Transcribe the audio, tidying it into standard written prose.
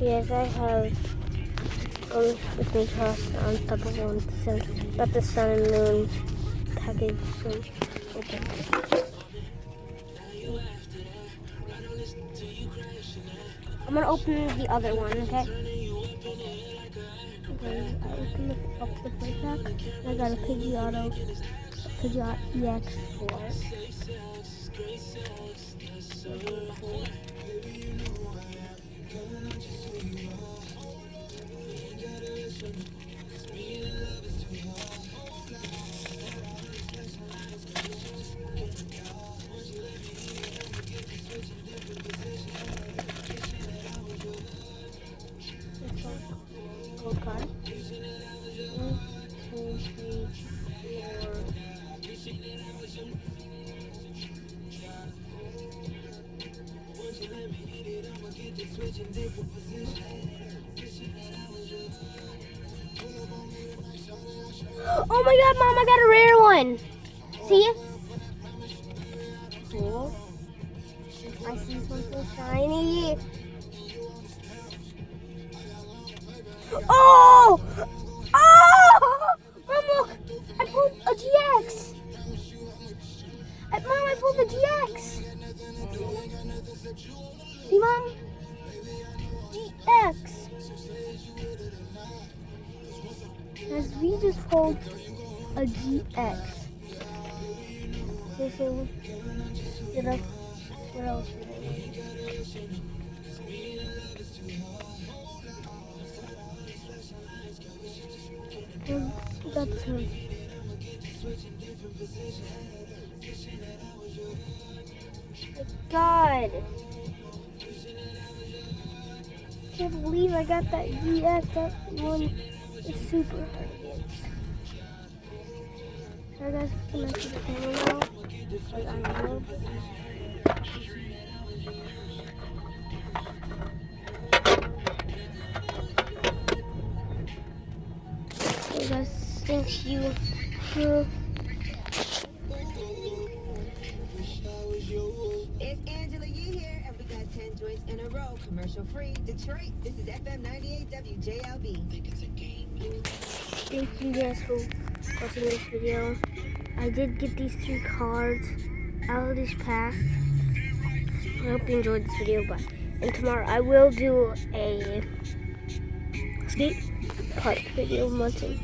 Yes, I have with me trust on top of one. So got the sun and moon package. So okay. I'm gonna open the other one, okay? Okay, I opened up the first pack. I got a Pidgeotto EX4. Gold card. 1, 2, 3, 4. Oh my god, Mom, I got a rare one. See? Cool. I see something shiny. Oh! Oh! Mom, look! I pulled a GX! Mom, I pulled a GX! See, Mom? GX! As we just pulled a GX. Okay, so what else? That's him. God! I can't believe I got that GX. That one is super hard to get. Sorry guys, I'm gonna connect to the camera now. Like I will. Hey guys, thank you. It's Angela Yee here, and we got 10 joints in a row, commercial free. Detroit, this is FM 98 WJLB. Thank you guys for watching this video. I did get these 3 cards out of this pack. I hope you enjoyed this video, and tomorrow I will do a skate park video munching.